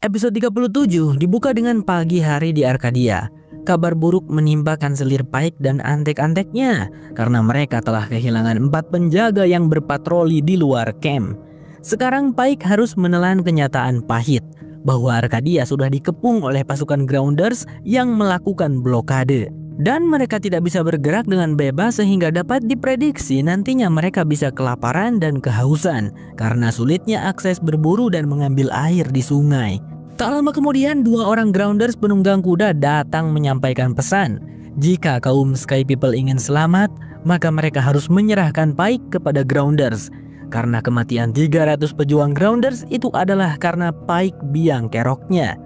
Episode 37 dibuka dengan pagi hari di Arkadia. Kabar buruk menimpa kanselir Pike dan antek-anteknya karena mereka telah kehilangan 4 penjaga yang berpatroli di luar camp. Sekarang Pike harus menelan kenyataan pahit bahwa Arkadia sudah dikepung oleh pasukan Grounders yang melakukan blokade. Dan mereka tidak bisa bergerak dengan bebas sehingga dapat diprediksi nantinya mereka bisa kelaparan dan kehausan karena sulitnya akses berburu dan mengambil air di sungai. Tak lama kemudian 2 orang Grounders penunggang kuda datang menyampaikan pesan. Jika kaum Sky People ingin selamat, maka mereka harus menyerahkan Pike kepada Grounders. Karena kematian 300 pejuang Grounders itu adalah karena Pike biang keroknya.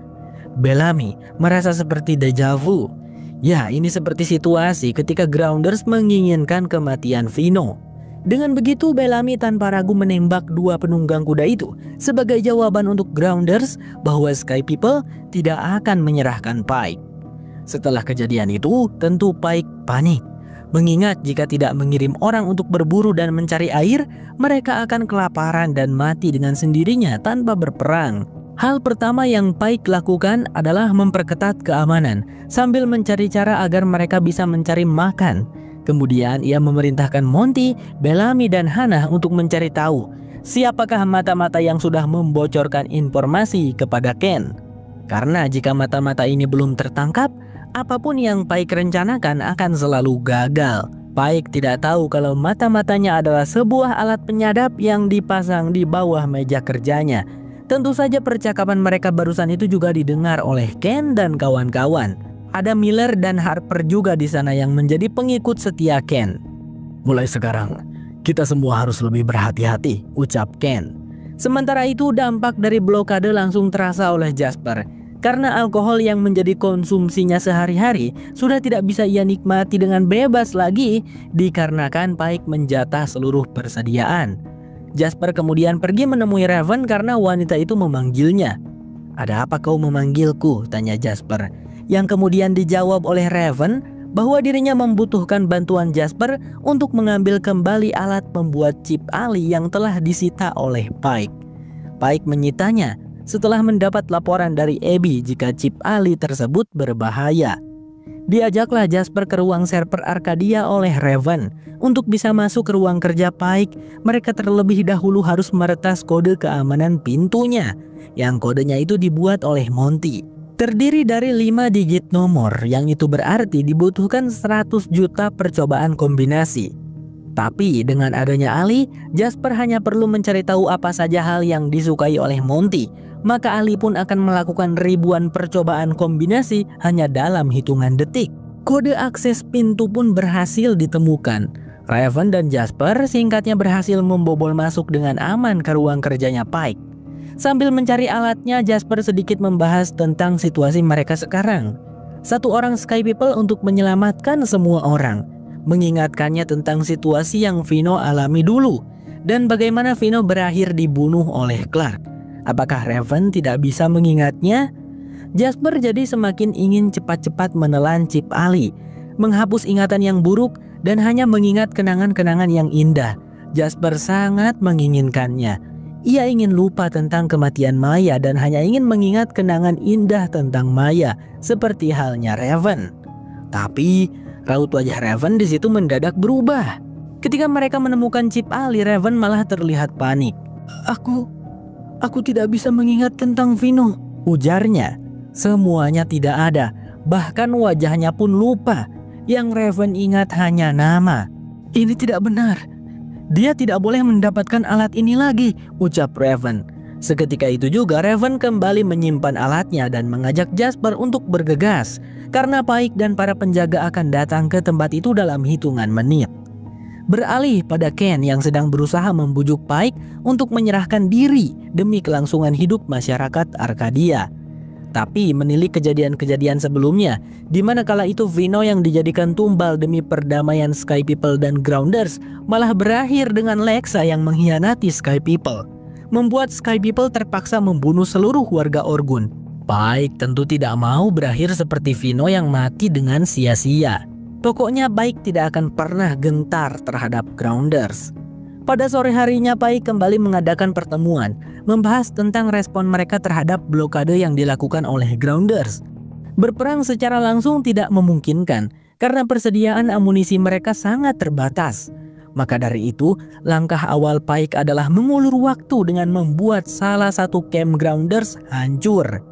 Bellamy merasa seperti deja vu. Ya, ini seperti situasi ketika Grounders menginginkan kematian Vino. Dengan begitu, Bellamy tanpa ragu menembak 2 penunggang kuda itu sebagai jawaban untuk Grounders bahwa Sky People tidak akan menyerahkan Pike. Setelah kejadian itu, tentu Pike panik. Mengingat jika tidak mengirim orang untuk berburu dan mencari air, mereka akan kelaparan dan mati dengan sendirinya tanpa berperang. Hal pertama yang Pike lakukan adalah memperketat keamanan sambil mencari cara agar mereka bisa mencari makan. Kemudian ia memerintahkan Monty, Bellamy, dan Hannah untuk mencari tahu siapakah mata-mata yang sudah membocorkan informasi kepada Ken. Karena jika mata-mata ini belum tertangkap, apapun yang Pike rencanakan akan selalu gagal. Pike tidak tahu kalau mata-matanya adalah sebuah alat penyadap yang dipasang di bawah meja kerjanya. Tentu saja percakapan mereka barusan itu juga didengar oleh Ken dan kawan-kawan. Ada Miller dan Harper juga di sana yang menjadi pengikut setia Ken. Mulai sekarang, kita semua harus lebih berhati-hati, ucap Ken. Sementara itu dampak dari blokade langsung terasa oleh Jasper. Karena alkohol yang menjadi konsumsinya sehari-hari sudah tidak bisa ia nikmati dengan bebas lagi dikarenakan Pike menjatah seluruh persediaan. Jasper kemudian pergi menemui Raven karena wanita itu memanggilnya. "Ada apa kau memanggilku?" tanya Jasper. Yang kemudian dijawab oleh Raven bahwa dirinya membutuhkan bantuan Jasper untuk mengambil kembali alat pembuat chip Ali yang telah disita oleh Pike. Pike menyitanya setelah mendapat laporan dari Abby jika chip Ali tersebut berbahaya. Diajaklah Jasper ke ruang server Arkadia oleh Raven. Untuk bisa masuk ke ruang kerja Pike, mereka terlebih dahulu harus meretas kode keamanan pintunya, yang kodenya itu dibuat oleh Monty. Terdiri dari 5 digit nomor, yang itu berarti dibutuhkan 100 juta percobaan kombinasi. Tapi dengan adanya Ali, Jasper hanya perlu mencari tahu apa saja hal yang disukai oleh Monty. Maka Ali pun akan melakukan ribuan percobaan kombinasi hanya dalam hitungan detik. Kode akses pintu pun berhasil ditemukan. Raven dan Jasper singkatnya berhasil membobol masuk dengan aman ke ruang kerjanya Pike. Sambil mencari alatnya, Jasper sedikit membahas tentang situasi mereka sekarang. 1 orang Sky People untuk menyelamatkan semua orang. Mengingatkannya tentang situasi yang Vino alami dulu. Dan bagaimana Vino berakhir dibunuh oleh Clark. Apakah Raven tidak bisa mengingatnya? Jasper jadi semakin ingin cepat-cepat menelan chip Ali, menghapus ingatan yang buruk dan hanya mengingat kenangan-kenangan yang indah. Jasper sangat menginginkannya. Ia ingin lupa tentang kematian Maya dan hanya ingin mengingat kenangan indah tentang Maya, seperti halnya Raven. Tapi raut wajah Raven di situ mendadak berubah. Ketika mereka menemukan chip Ali, Raven malah terlihat panik. Aku tidak bisa mengingat tentang Vino, ujarnya. Semuanya tidak ada, bahkan wajahnya pun lupa. Yang Raven ingat hanya nama. Ini tidak benar. Dia tidak boleh mendapatkan alat ini lagi, ucap Raven. Seketika itu juga Raven kembali menyimpan alatnya dan mengajak Jasper untuk bergegas. Karena Pike dan para penjaga akan datang ke tempat itu dalam hitungan menit. Beralih pada Ken yang sedang berusaha membujuk Pike untuk menyerahkan diri demi kelangsungan hidup masyarakat Arkadia. Tapi menilik kejadian-kejadian sebelumnya, di mana kala itu Vino yang dijadikan tumbal demi perdamaian Sky People dan Grounders malah berakhir dengan Lexa yang mengkhianati Sky People, membuat Sky People terpaksa membunuh seluruh warga Orgun. Pike tentu tidak mau berakhir seperti Vino yang mati dengan sia-sia. Pokoknya Pike tidak akan pernah gentar terhadap Grounders. Pada sore harinya Pike kembali mengadakan pertemuan, membahas tentang respon mereka terhadap blokade yang dilakukan oleh Grounders. Berperang secara langsung tidak memungkinkan karena persediaan amunisi mereka sangat terbatas. Maka dari itu, langkah awal Pike adalah mengulur waktu dengan membuat salah satu camp Grounders hancur.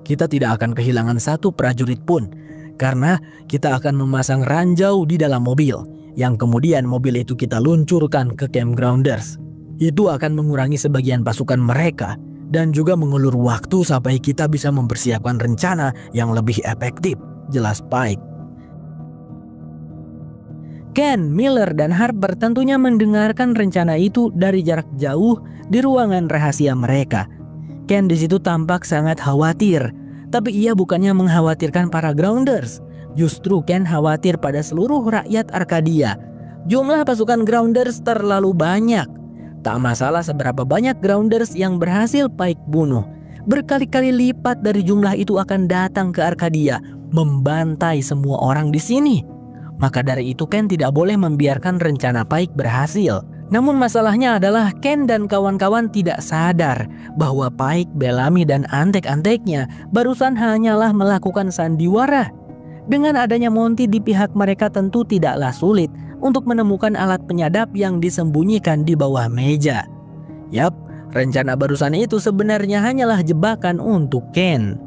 Kita tidak akan kehilangan satu prajurit pun, karena kita akan memasang ranjau di dalam mobil, yang kemudian mobil itu kita luncurkan ke camp Grounders. Itu akan mengurangi sebagian pasukan mereka dan juga mengulur waktu sampai kita bisa mempersiapkan rencana yang lebih efektif, jelas Pike. Ken, Miller, dan Harper tentunya mendengarkan rencana itu dari jarak jauh di ruangan rahasia mereka. Ken di situ tampak sangat khawatir, tapi ia bukannya mengkhawatirkan para Grounders. Justru Ken khawatir pada seluruh rakyat Arkadia. Jumlah pasukan Grounders terlalu banyak. Tak masalah seberapa banyak Grounders yang berhasil Pike bunuh. Berkali-kali lipat dari jumlah itu akan datang ke Arkadia, membantai semua orang di sini. Maka dari itu Ken tidak boleh membiarkan rencana Pike berhasil. Namun masalahnya adalah Ken dan kawan-kawan tidak sadar bahwa Pike, Bellamy, dan antek-anteknya barusan hanyalah melakukan sandiwara. Dengan adanya Monty di pihak mereka tentu tidaklah sulit untuk menemukan alat penyadap yang disembunyikan di bawah meja. Yap, rencana barusan itu sebenarnya hanyalah jebakan untuk Ken.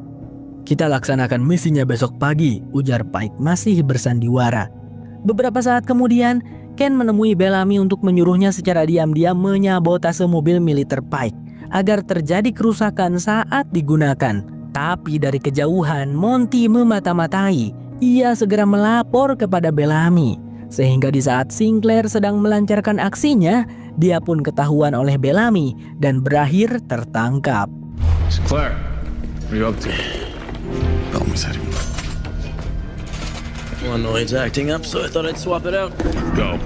Kita laksanakan misinya besok pagi, ujar Pike masih bersandiwara. Beberapa saat kemudian, Ken menemui Bellamy untuk menyuruhnya secara diam-diam menyabotase mobil militer Pike agar terjadi kerusakan saat digunakan. Tapi dari kejauhan, Monty memata-matai. Ia segera melapor kepada Bellamy, sehingga di saat Sinclair sedang melancarkan aksinya, dia pun ketahuan oleh Bellamy dan berakhir tertangkap. Sinclair, what are you up to? Bellamy's heading. Well, Noid's acting up, so I thought I'd swap it out. Go.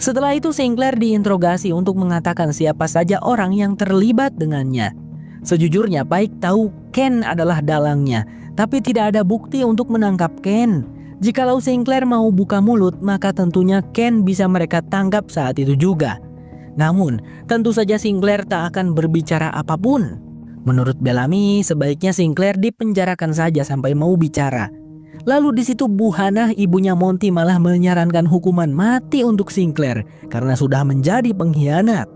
Setelah itu Sinclair diinterogasi untuk mengatakan siapa saja orang yang terlibat dengannya. Sejujurnya Pike tahu Ken adalah dalangnya, tapi tidak ada bukti untuk menangkap Ken. Jikalau Sinclair mau buka mulut, maka tentunya Ken bisa mereka tangkap saat itu juga. Namun, tentu saja Sinclair tak akan berbicara apapun. Menurut Bellamy, sebaiknya Sinclair dipenjarakan saja sampai mau bicara. Lalu di situ Bu Hannah, ibunya Monty, malah menyarankan hukuman mati untuk Sinclair karena sudah menjadi pengkhianat.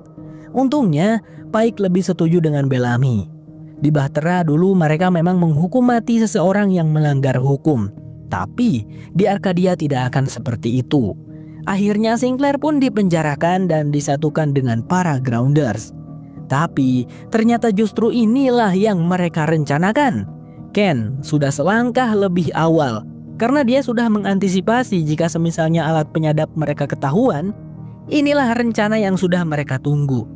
Untungnya, Pike lebih setuju dengan Bellamy. Di Bahtera dulu mereka memang menghukum mati seseorang yang melanggar hukum. Tapi di Arkadia tidak akan seperti itu. Akhirnya Sinclair pun dipenjarakan dan disatukan dengan para Grounders. Tapi ternyata justru inilah yang mereka rencanakan. Ken sudah selangkah lebih awal karena dia sudah mengantisipasi jika semisalnya alat penyadap mereka ketahuan. Inilah rencana yang sudah mereka tunggu.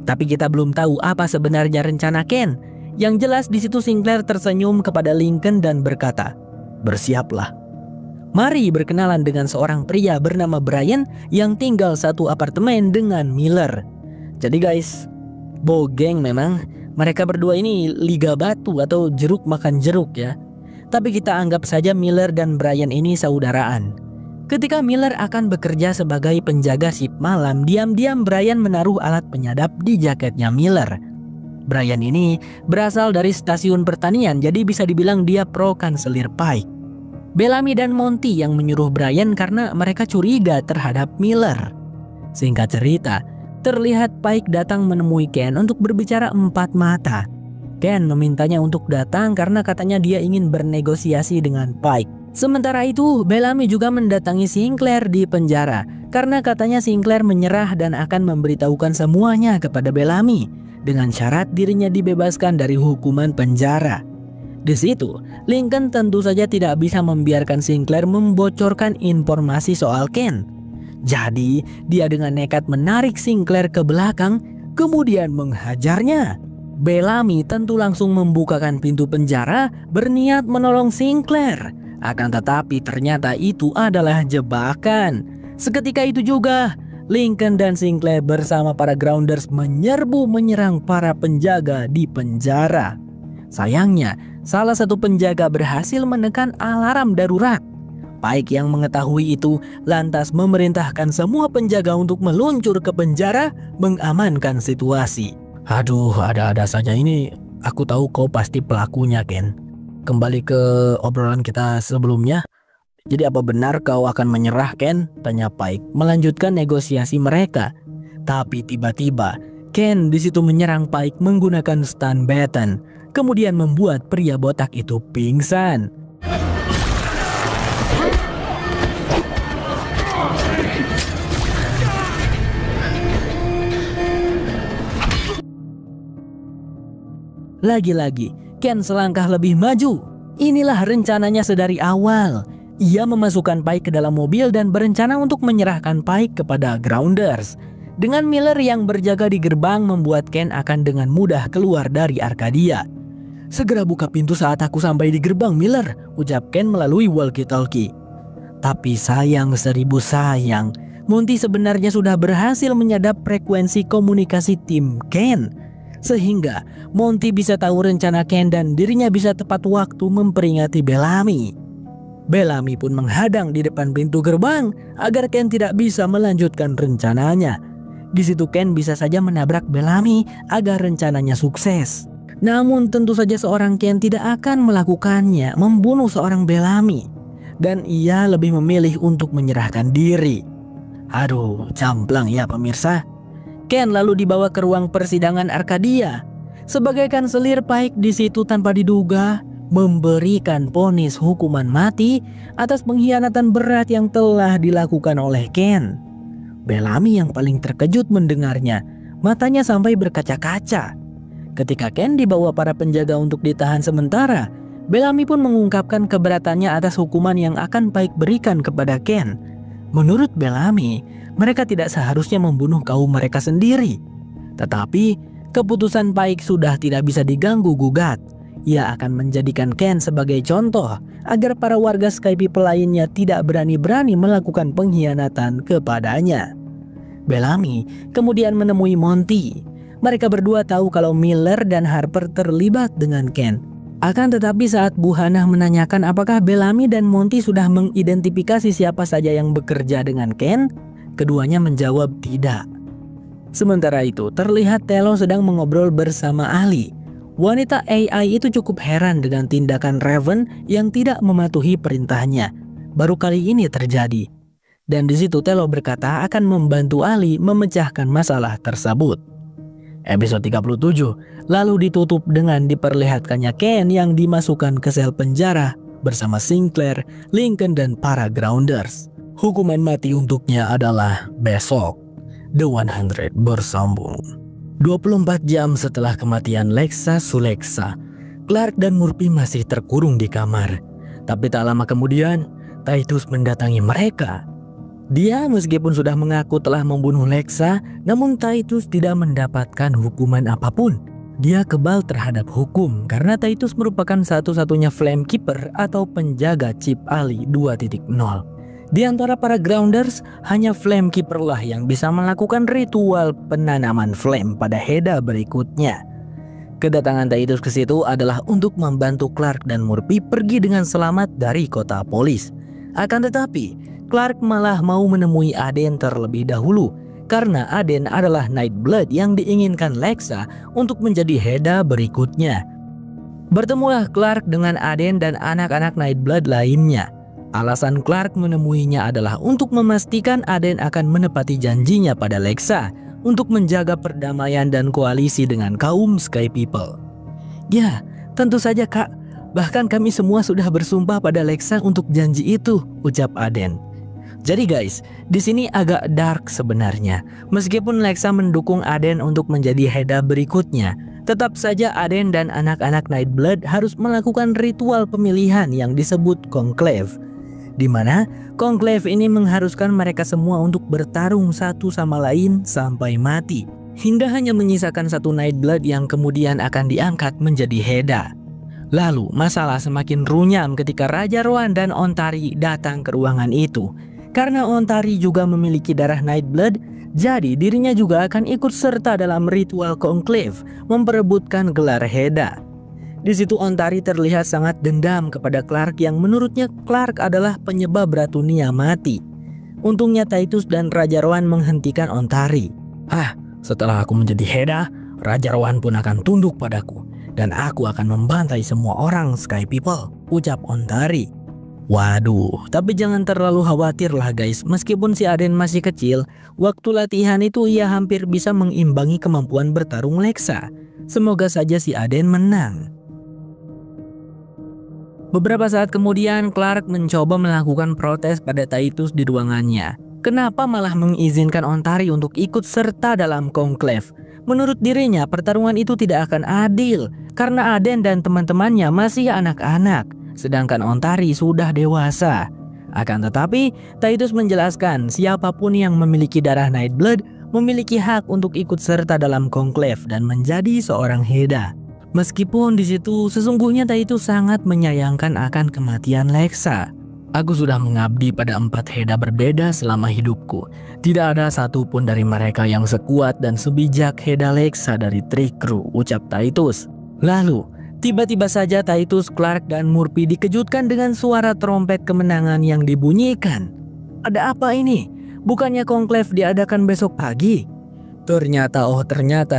Tapi kita belum tahu apa sebenarnya rencana Ken. Yang jelas di situ Sinclair tersenyum kepada Lincoln dan berkata, "Bersiaplah. Mari berkenalan dengan seorang pria bernama Brian yang tinggal satu apartemen dengan Miller." Jadi guys, bogeng memang. Mereka berdua ini liga batu atau jeruk makan jeruk ya. Tapi kita anggap saja Miller dan Brian ini saudaraan. Ketika Miller akan bekerja sebagai penjaga shift malam, diam-diam Brian menaruh alat penyadap di jaketnya Miller. Brian ini berasal dari stasiun pertanian, jadi bisa dibilang dia pro kanselir Pike. Bellamy dan Monty yang menyuruh Brian karena mereka curiga terhadap Miller. Singkat cerita, terlihat Pike datang menemui Ken untuk berbicara empat mata. Ken memintanya untuk datang karena katanya dia ingin bernegosiasi dengan Pike. Sementara itu, Bellamy juga mendatangi Sinclair di penjara karena katanya Sinclair menyerah dan akan memberitahukan semuanya kepada Bellamy dengan syarat dirinya dibebaskan dari hukuman penjara. Di situ, Lincoln tentu saja tidak bisa membiarkan Sinclair membocorkan informasi soal Ken. Jadi, dia dengan nekat menarik Sinclair ke belakang, kemudian menghajarnya. Bellamy tentu langsung membukakan pintu penjara, berniat menolong Sinclair. Akan tetapi ternyata itu adalah jebakan. Seketika itu juga, Lincoln dan Sinclair bersama para Grounders menyerang para penjaga di penjara. Sayangnya, salah satu penjaga berhasil menekan alarm darurat. Pike yang mengetahui itu lantas memerintahkan semua penjaga untuk meluncur ke penjara mengamankan situasi. Aduh, ada-ada saja ini. Aku tahu kau pasti pelakunya, Ken. Kembali ke obrolan kita sebelumnya. Jadi apa benar kau akan menyerah, Ken? Tanya Pike melanjutkan negosiasi mereka. Tapi tiba-tiba Ken di situ menyerang Pike menggunakan stun baton, kemudian membuat pria botak itu pingsan. Lagi-lagi, Ken selangkah lebih maju. Inilah rencananya sedari awal. Ia memasukkan Pike ke dalam mobil dan berencana untuk menyerahkan Pike kepada Grounders. Dengan Miller yang berjaga di gerbang membuat Ken akan dengan mudah keluar dari Arkadia. "Segera buka pintu saat aku sampai di gerbang, Miller," ucap Ken melalui walkie-talkie. Tapi sayang seribu sayang, Monty sebenarnya sudah berhasil menyadap frekuensi komunikasi tim Ken. Sehingga Monty bisa tahu rencana Ken dan dirinya bisa tepat waktu memperingati Bellamy. Bellamy pun menghadang di depan pintu gerbang agar Ken tidak bisa melanjutkan rencananya. Di situ Ken bisa saja menabrak Bellamy agar rencananya sukses. Namun tentu saja seorang Ken tidak akan melakukannya, membunuh seorang Bellamy. Dan ia lebih memilih untuk menyerahkan diri. Aduh, camplang ya pemirsa. Ken lalu dibawa ke ruang persidangan Arkadia. Sebagai kanselir, Pike di situ tanpa diduga memberikan vonis hukuman mati atas pengkhianatan berat yang telah dilakukan oleh Ken. Bellamy yang paling terkejut mendengarnya, matanya sampai berkaca-kaca. Ketika Ken dibawa para penjaga untuk ditahan sementara, Bellamy pun mengungkapkan keberatannya atas hukuman yang akan Pike berikan kepada Ken. Menurut Bellamy, mereka tidak seharusnya membunuh kaum mereka sendiri. Tetapi keputusan Pike sudah tidak bisa diganggu-gugat. Ia akan menjadikan Ken sebagai contoh agar para warga Sky People lainnya tidak berani-berani melakukan pengkhianatan kepadanya. Bellamy kemudian menemui Monty. Mereka berdua tahu kalau Miller dan Harper terlibat dengan Ken. Akan tetapi saat Bu Hannah menanyakan apakah Bellamy dan Monty sudah mengidentifikasi siapa saja yang bekerja dengan Ken, keduanya menjawab tidak. Sementara itu terlihat Telo sedang mengobrol bersama Ali. Wanita AI itu cukup heran dengan tindakan Raven yang tidak mematuhi perintahnya. Baru kali ini terjadi. Dan di situ Telo berkata akan membantu Ali memecahkan masalah tersebut. Episode 37 lalu ditutup dengan diperlihatkannya Ken yang dimasukkan ke sel penjara bersama Sinclair, Lincoln dan para Grounders. Hukuman mati untuknya adalah besok. The 100 bersambung. 24 jam setelah kematian Lexa Suleksa, Clark dan Murphy masih terkurung di kamar. Tapi tak lama kemudian, Titus mendatangi mereka. Dia meskipun sudah mengaku telah membunuh Lexa, namun Titus tidak mendapatkan hukuman apapun. Dia kebal terhadap hukum karena Titus merupakan satu-satunya Flamekeeper atau penjaga chip Ali 2.0. Di antara para Grounders, hanya Flamekeeper lah yang bisa melakukan ritual penanaman flame pada Heda berikutnya. Kedatangan Titus ke situ adalah untuk membantu Clark dan Murphy pergi dengan selamat dari kota polis. Akan tetapi, Clark malah mau menemui Aden terlebih dahulu karena Aden adalah Nightblood yang diinginkan Lexa untuk menjadi Heda berikutnya. Bertemulah Clark dengan Aden dan anak-anak Nightblood lainnya. Alasan Clark menemuinya adalah untuk memastikan Aden akan menepati janjinya pada Lexa untuk menjaga perdamaian dan koalisi dengan kaum Sky People. Ya, tentu saja Kak. Bahkan kami semua sudah bersumpah pada Lexa untuk janji itu, ucap Aden. Jadi guys, di sini agak dark sebenarnya. Meskipun Lexa mendukung Aden untuk menjadi Heda berikutnya, tetap saja Aden dan anak-anak Nightblood harus melakukan ritual pemilihan yang disebut Conclave. Di mana Conclave ini mengharuskan mereka semua untuk bertarung satu sama lain sampai mati, hingga hanya menyisakan satu Nightblood yang kemudian akan diangkat menjadi Heda. Lalu masalah semakin runyam ketika Raja Rohan dan Ontari datang ke ruangan itu. Karena Ontari juga memiliki darah Nightblood, jadi dirinya juga akan ikut serta dalam ritual Conclave memperebutkan gelar Heda. Di situ Ontari terlihat sangat dendam kepada Clark yang menurutnya Clark adalah penyebab Ratunia mati. Untungnya Titus dan Raja Rohan menghentikan Ontari. Setelah aku menjadi Heda, Raja Rohan pun akan tunduk padaku dan aku akan membantai semua orang Sky People, ucap Ontari. Waduh, tapi jangan terlalu khawatir lah guys. Meskipun si Aden masih kecil, waktu latihan itu ia hampir bisa mengimbangi kemampuan bertarung Lexa. Semoga saja si Aden menang. Beberapa saat kemudian, Clark mencoba melakukan protes pada Titus di ruangannya. Kenapa malah mengizinkan Ontari untuk ikut serta dalam konklave? Menurut dirinya, pertarungan itu tidak akan adil karena Aden dan teman-temannya masih anak-anak, sedangkan Ontari sudah dewasa. Akan tetapi, Titus menjelaskan siapapun yang memiliki darah Nightblood memiliki hak untuk ikut serta dalam konklave dan menjadi seorang Heda. Meskipun di situ sesungguhnya Titus sangat menyayangkan akan kematian Lexa. Aku sudah mengabdi pada 4 Heda berbeda selama hidupku. Tidak ada satupun dari mereka yang sekuat dan sebijak Heda Lexa dari Three Crew, ucap Titus. Lalu, tiba-tiba saja Titus, Clark, dan Murphy dikejutkan dengan suara trompet kemenangan yang dibunyikan. Ada apa ini? Bukannya konklave diadakan besok pagi? Ternyata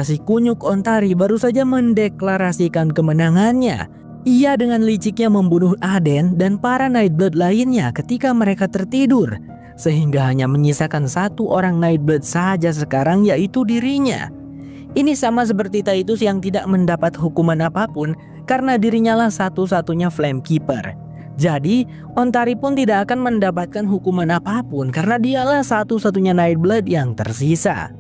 si kunyuk Ontari baru saja mendeklarasikan kemenangannya. Ia dengan liciknya membunuh Aden dan para Nightblood lainnya ketika mereka tertidur, sehingga hanya menyisakan 1 orang Nightblood saja sekarang, yaitu dirinya. Ini sama seperti Titus yang tidak mendapat hukuman apapun karena dirinya lah satu-satunya Flamekeeper. Jadi Ontari pun tidak akan mendapatkan hukuman apapun karena dialah satu-satunya Nightblood yang tersisa.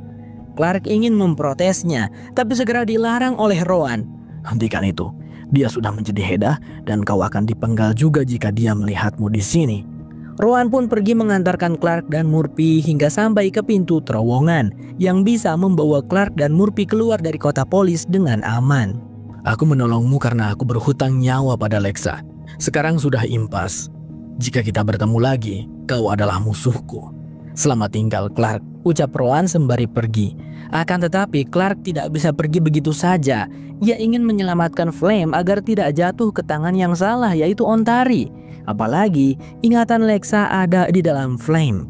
Clark ingin memprotesnya, tapi segera dilarang oleh Rohan. Hentikan itu. Dia sudah menjadi Heda dan kau akan dipenggal juga jika dia melihatmu di sini. Rohan pun pergi mengantarkan Clark dan Murphy hingga sampai ke pintu terowongan yang bisa membawa Clark dan Murphy keluar dari kota polis dengan aman. Aku menolongmu karena aku berhutang nyawa pada Lexa. Sekarang sudah impas. Jika kita bertemu lagi, kau adalah musuhku. Selamat tinggal Clark, ucap Rohan sembari pergi. Akan tetapi Clark tidak bisa pergi begitu saja. Ia ingin menyelamatkan Flame agar tidak jatuh ke tangan yang salah, yaitu Ontari. Apalagi ingatan Lexa ada di dalam Flame.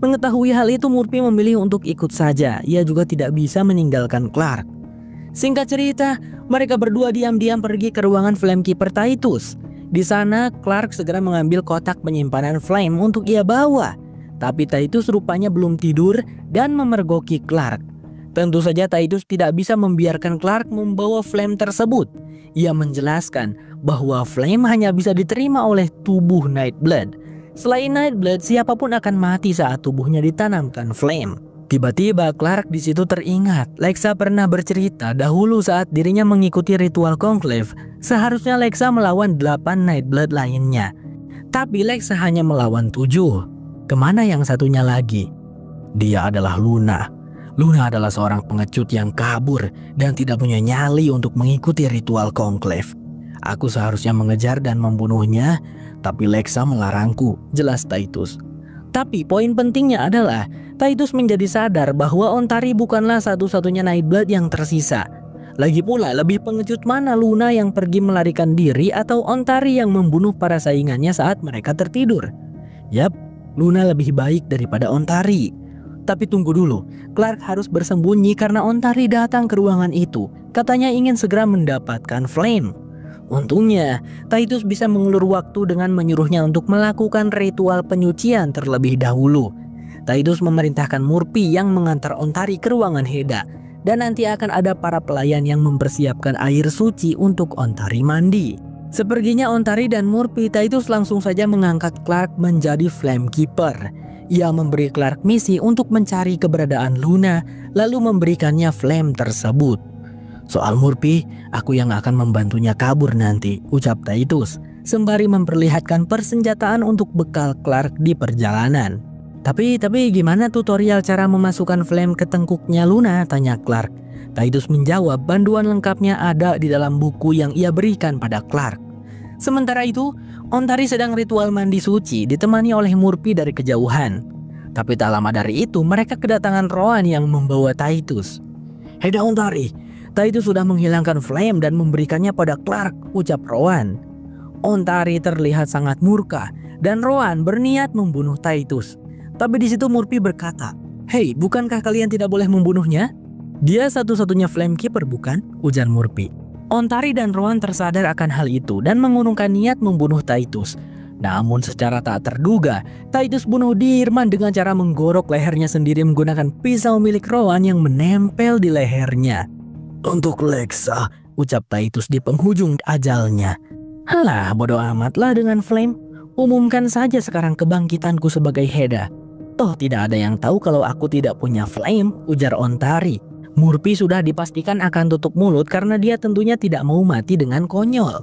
Mengetahui hal itu, Murphy memilih untuk ikut saja. Ia juga tidak bisa meninggalkan Clark. Singkat cerita, mereka berdua diam-diam pergi ke ruangan Flamekeeper Titus. Di sana, Clark segera mengambil kotak penyimpanan Flame untuk ia bawa. Tapi Titus rupanya belum tidur dan memergoki Clark. Tentu saja Titus tidak bisa membiarkan Clark membawa Flame tersebut. Ia menjelaskan bahwa Flame hanya bisa diterima oleh tubuh Nightblood. Selain Nightblood, siapapun akan mati saat tubuhnya ditanamkan Flame. Tiba-tiba Clark di situ teringat Lexa pernah bercerita dahulu saat dirinya mengikuti ritual Conclave. Seharusnya Lexa melawan 8 Nightblood lainnya. Tapi Lexa hanya melawan 7. Kemana yang satunya lagi? Dia adalah Luna. Luna adalah seorang pengecut yang kabur dan tidak punya nyali untuk mengikuti ritual Conclave. Aku seharusnya mengejar dan membunuhnya, tapi Lexa melarangku, jelas Titus. Tapi poin pentingnya adalah Titus menjadi sadar bahwa Ontari bukanlah satu-satunya Nightblood yang tersisa. Lagi pula, lebih pengecut mana Luna yang pergi melarikan diri atau Ontari yang membunuh para saingannya saat mereka tertidur? Yap, Luna lebih baik daripada Ontari. Tapi tunggu dulu, Clark harus bersembunyi karena Ontari datang ke ruangan itu. Katanya ingin segera mendapatkan Flame. Untungnya, Titus bisa mengulur waktu dengan menyuruhnya untuk melakukan ritual penyucian terlebih dahulu. Titus memerintahkan Murphy yang mengantar Ontari ke ruangan Heda. Dan nanti akan ada para pelayan yang mempersiapkan air suci untuk Ontari mandi. Seperginya Ontari dan Murphy, Titus langsung saja mengangkat Clark menjadi Flamekeeper. Ia memberi Clark misi untuk mencari keberadaan Luna, lalu memberikannya Flame tersebut. Soal Murphy, aku yang akan membantunya kabur nanti, ucap Titus, sembari memperlihatkan persenjataan untuk bekal Clark di perjalanan. Tapi gimana tutorial cara memasukkan Flame ke tengkuknya Luna? Tanya Clark. Titus menjawab bantuan lengkapnya ada di dalam buku yang ia berikan pada Clark. Sementara itu, Ontari sedang ritual mandi suci ditemani oleh Murphy dari kejauhan. Tapi tak lama dari itu mereka kedatangan Rohan yang membawa Titus. Heda Ontari, Titus sudah menghilangkan Flame dan memberikannya pada Clark, ucap Rowan. Ontari terlihat sangat murka dan Rowan berniat membunuh Titus. Tapi di situ Murphy berkata, "Hei, bukankah kalian tidak boleh membunuhnya? Dia satu-satunya Flamekeeper bukan?" ujar Murphy. Ontari dan Rowan tersadar akan hal itu dan mengurungkan niat membunuh Titus. Namun secara tak terduga, Titus bunuh Dirman dengan cara menggorok lehernya sendiri menggunakan pisau milik Rowan yang menempel di lehernya. "Untuk Lexa," ucap Titus di penghujung ajalnya. "Halah, bodoh amatlah dengan Flame. Umumkan saja sekarang kebangkitanku sebagai Heda. Toh tidak ada yang tahu kalau aku tidak punya Flame," ujar Ontari. Murphy sudah dipastikan akan tutup mulut karena dia tentunya tidak mau mati dengan konyol.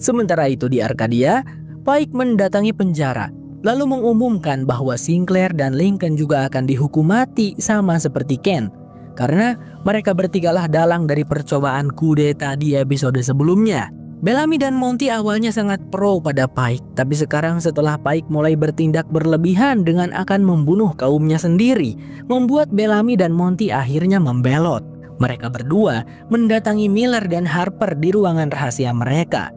Sementara itu di Arkadia, Pike mendatangi penjara, lalu mengumumkan bahwa Sinclair dan Lincoln juga akan dihukum mati sama seperti Ken. Karena mereka bertigalah dalang dari percobaan kudeta di episode sebelumnya. Bellamy dan Monty awalnya sangat pro pada Pike, tapi sekarang setelah Pike mulai bertindak berlebihan dengan akan membunuh kaumnya sendiri, membuat Bellamy dan Monty akhirnya membelot. Mereka berdua mendatangi Miller dan Harper di ruangan rahasia mereka.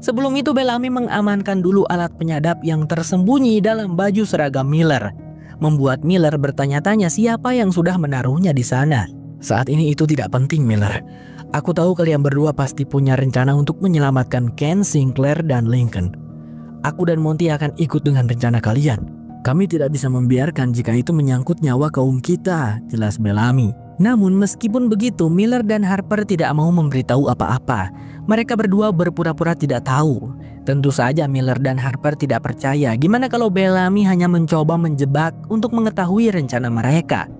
Sebelum itu Bellamy mengamankan dulu alat penyadap yang tersembunyi dalam baju seragam Miller, membuat Miller bertanya-tanya siapa yang sudah menaruhnya di sana. "Saat ini itu tidak penting, Miller. Aku tahu kalian berdua pasti punya rencana untuk menyelamatkan Ken, Sinclair, dan Lincoln. Aku dan Monty akan ikut dengan rencana kalian. Kami tidak bisa membiarkan jika itu menyangkut nyawa kaum kita," jelas Bellamy. Namun meskipun begitu, Miller dan Harper tidak mau memberitahu apa-apa. Mereka berdua berpura-pura tidak tahu. Tentu saja Miller dan Harper tidak percaya. Gimana kalau Bellamy hanya mencoba menjebak untuk mengetahui rencana mereka?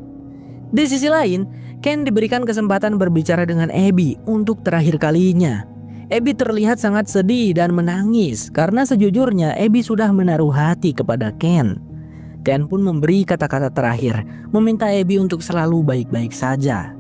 Di sisi lain, Ken diberikan kesempatan berbicara dengan Abby untuk terakhir kalinya. Abby terlihat sangat sedih dan menangis karena sejujurnya Abby sudah menaruh hati kepada Ken. Ken pun memberi kata-kata terakhir, meminta Abby untuk selalu baik-baik saja.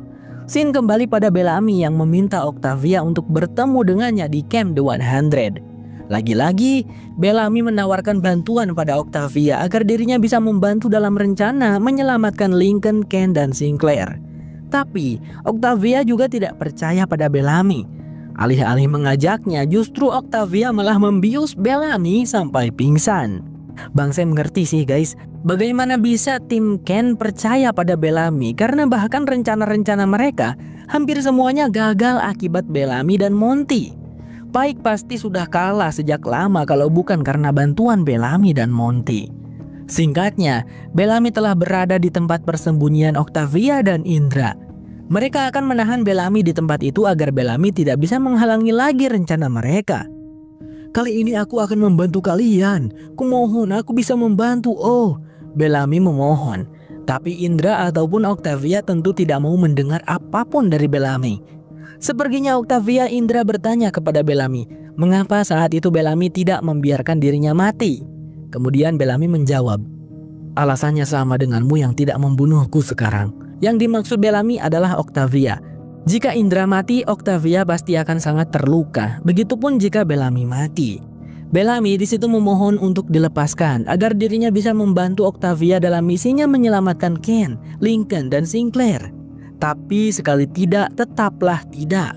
Scene kembali pada Bellamy yang meminta Octavia untuk bertemu dengannya di Camp The 100. Lagi-lagi, Bellamy menawarkan bantuan pada Octavia agar dirinya bisa membantu dalam rencana menyelamatkan Lincoln, Ken, dan Sinclair. Tapi, Octavia juga tidak percaya pada Bellamy. Alih-alih mengajaknya, justru Octavia malah membius Bellamy sampai pingsan. Bang Sam mengerti sih guys, bagaimana bisa tim Ken percaya pada Bellamy karena bahkan rencana-rencana mereka hampir semuanya gagal akibat Bellamy dan Monty. Pike pasti sudah kalah sejak lama kalau bukan karena bantuan Bellamy dan Monty. Singkatnya, Bellamy telah berada di tempat persembunyian Octavia dan Indra. Mereka akan menahan Bellamy di tempat itu agar Bellamy tidak bisa menghalangi lagi rencana mereka. "Kali ini aku akan membantu kalian. Kumohon aku bisa membantu, oh," Bellamy memohon. Tapi Indra ataupun Octavia tentu tidak mau mendengar apapun dari Bellamy. Seperginya Octavia, Indra bertanya kepada Bellamy, mengapa saat itu Bellamy tidak membiarkan dirinya mati. Kemudian Bellamy menjawab, "Alasannya sama denganmu yang tidak membunuhku sekarang." Yang dimaksud Bellamy adalah Octavia. Jika Indra mati, Octavia pasti akan sangat terluka. Begitupun jika Bellamy mati. Bellamy di situ memohon untuk dilepaskan agar dirinya bisa membantu Octavia dalam misinya menyelamatkan Ken, Lincoln, dan Sinclair. Tapi sekali tidak, tetaplah tidak.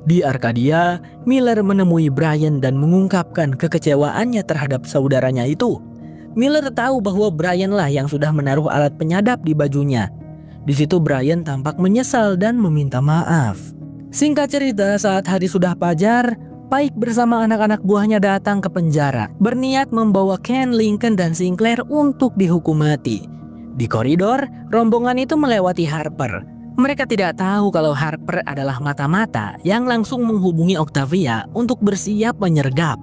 Di Arkadia, Miller menemui Brian dan mengungkapkan kekecewaannya terhadap saudaranya itu. Miller tahu bahwa Brian lah yang sudah menaruh alat penyadap di bajunya. Di situ Brian tampak menyesal dan meminta maaf. Singkat cerita, saat hari sudah fajar, Pike bersama anak-anak buahnya datang ke penjara, berniat membawa Ken, Lincoln, dan Sinclair untuk dihukum mati. Di koridor, rombongan itu melewati Harper. Mereka tidak tahu kalau Harper adalah mata-mata yang langsung menghubungi Octavia untuk bersiap menyergap.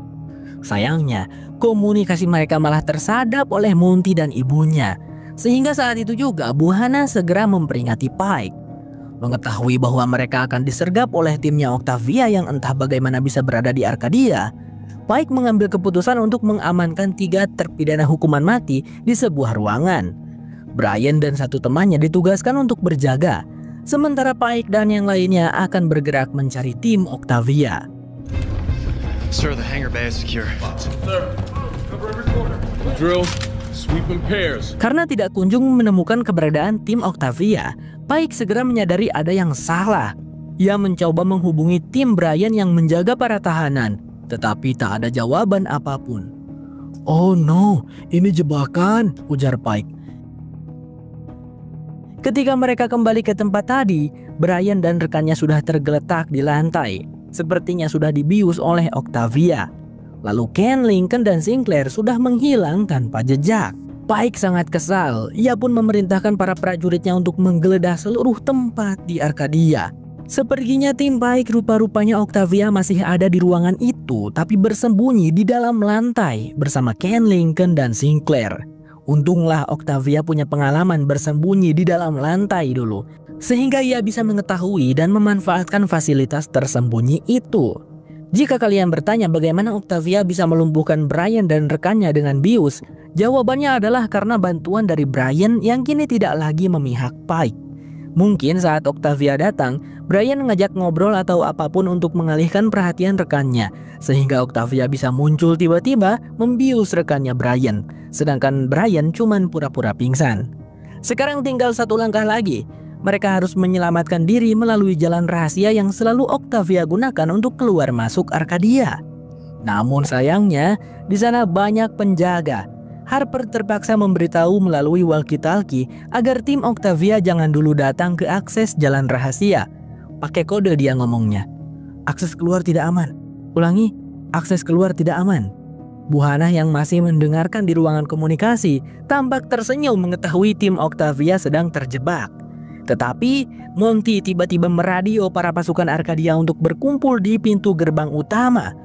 Sayangnya, komunikasi mereka malah tersadap oleh Monty dan ibunya. Sehingga saat itu juga Buhana segera memperingati Pike. Mengetahui bahwa mereka akan disergap oleh timnya Octavia yang entah bagaimana bisa berada di Arkadia, Pike mengambil keputusan untuk mengamankan 3 terpidana hukuman mati di sebuah ruangan. Brian dan satu temannya ditugaskan untuk berjaga, sementara Pike dan yang lainnya akan bergerak mencari tim Octavia. Sir, the hangar bay is secure. Sir, cover every corner. Drill, sweep in pairs. Karena tidak kunjung menemukan keberadaan tim Octavia, Pike segera menyadari ada yang salah. Ia mencoba menghubungi tim Brian yang menjaga para tahanan, tetapi tak ada jawaban apapun. "Oh no, ini jebakan," ujar Pike. Ketika mereka kembali ke tempat tadi, Brian dan rekannya sudah tergeletak di lantai. Sepertinya sudah dibius oleh Octavia. Lalu Ken, Lincoln, dan Sinclair sudah menghilang tanpa jejak. Pike sangat kesal. Ia pun memerintahkan para prajuritnya untuk menggeledah seluruh tempat di Arkadia. Seperginya tim Pike, rupa-rupanya Octavia masih ada di ruangan itu, tapi bersembunyi di dalam lantai bersama Ken, Lincoln, dan Sinclair. Untunglah Octavia punya pengalaman bersembunyi di dalam lantai dulu, sehingga ia bisa mengetahui dan memanfaatkan fasilitas tersembunyi itu. Jika kalian bertanya bagaimana Octavia bisa melumpuhkan Brian dan rekannya dengan bius, jawabannya adalah karena bantuan dari Brian yang kini tidak lagi memihak Pike. Mungkin saat Octavia datang, Brian ngajak ngobrol atau apapun untuk mengalihkan perhatian rekannya, sehingga Octavia bisa muncul tiba-tiba membius rekannya Brian, sedangkan Brian cuman pura-pura pingsan. Sekarang tinggal satu langkah lagi. Mereka harus menyelamatkan diri melalui jalan rahasia yang selalu Octavia gunakan untuk keluar masuk Arkadia. Namun sayangnya, di sana banyak penjaga. Harper terpaksa memberitahu melalui walkie-talkie agar tim Octavia jangan dulu datang ke akses jalan rahasia. Pakai kode dia ngomongnya. "Akses keluar tidak aman." Ulangi, "Akses keluar tidak aman." Bu Hannah yang masih mendengarkan di ruangan komunikasi tampak tersenyum mengetahui tim Octavia sedang terjebak. Tetapi Monty tiba-tiba meradio para pasukan Arkadia untuk berkumpul di pintu gerbang utama.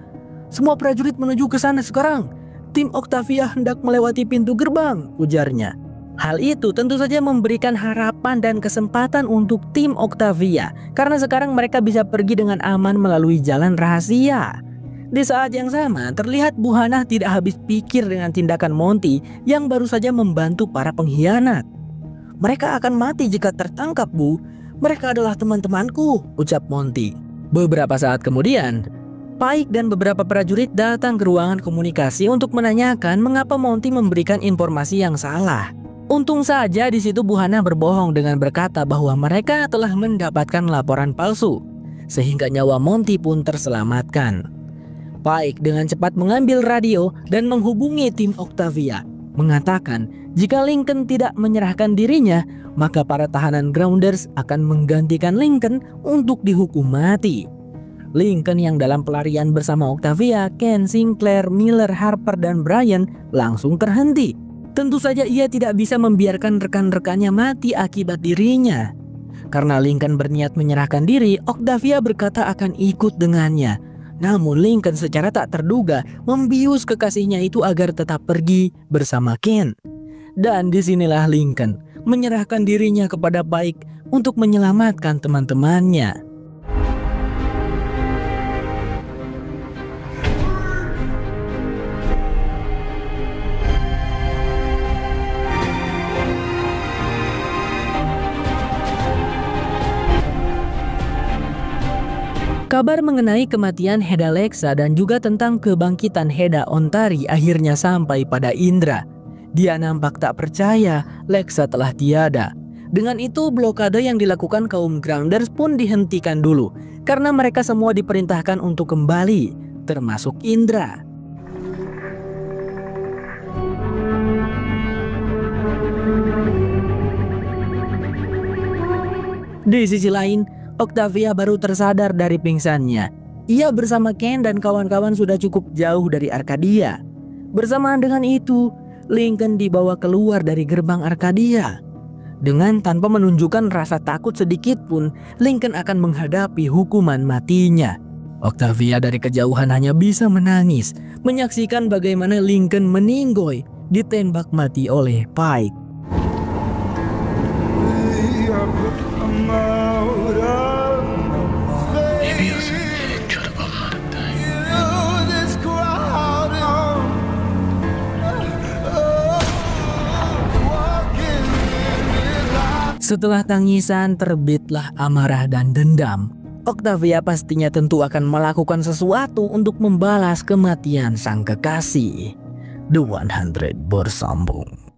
"Semua prajurit menuju ke sana sekarang. Tim Octavia hendak melewati pintu gerbang," ujarnya. Hal itu tentu saja memberikan harapan dan kesempatan untuk tim Octavia, karena sekarang mereka bisa pergi dengan aman melalui jalan rahasia. Di saat yang sama, terlihat Bu Hannah tidak habis pikir dengan tindakan Monty yang baru saja membantu para pengkhianat. "Mereka akan mati jika tertangkap, Bu. Mereka adalah teman-temanku," ucap Monty. Beberapa saat kemudian, Pike dan beberapa prajurit datang ke ruangan komunikasi untuk menanyakan mengapa Monty memberikan informasi yang salah. Untung saja di situ Bu Hannah berbohong dengan berkata bahwa mereka telah mendapatkan laporan palsu, sehingga nyawa Monty pun terselamatkan. Pike dengan cepat mengambil radio dan menghubungi tim Octavia, mengatakan jika Lincoln tidak menyerahkan dirinya, maka para tahanan Grounders akan menggantikan Lincoln untuk dihukum mati. Lincoln yang dalam pelarian bersama Octavia, Ken, Sinclair, Miller, Harper, dan Brian langsung terhenti. Tentu saja ia tidak bisa membiarkan rekan-rekannya mati akibat dirinya. Karena Lincoln berniat menyerahkan diri, Octavia berkata akan ikut dengannya. Namun Lincoln secara tak terduga membius kekasihnya itu agar tetap pergi bersama Ken. Dan disinilah Lincoln menyerahkan dirinya kepada Pike untuk menyelamatkan teman-temannya. Kabar mengenai kematian Hedda Lexa dan juga tentang kebangkitan Hedda Ontari akhirnya sampai pada Indra. Dia nampak tak percaya Lexa telah tiada. Dengan itu blokade yang dilakukan kaum Grounders pun dihentikan dulu, karena mereka semua diperintahkan untuk kembali, termasuk Indra. Di sisi lain, Octavia baru tersadar dari pingsannya. Ia bersama Ken dan kawan-kawan sudah cukup jauh dari Arkadia. Bersamaan dengan itu, Lincoln dibawa keluar dari gerbang Arkadia. Dengan tanpa menunjukkan rasa takut sedikit pun, Lincoln akan menghadapi hukuman matinya. Octavia dari kejauhan hanya bisa menangis, menyaksikan bagaimana Lincoln meninggoy ditembak mati oleh Pike. Setelah tangisan terbitlah amarah dan dendam. Octavia pastinya tentu akan melakukan sesuatu untuk membalas kematian sang kekasih. The 100 bersambung.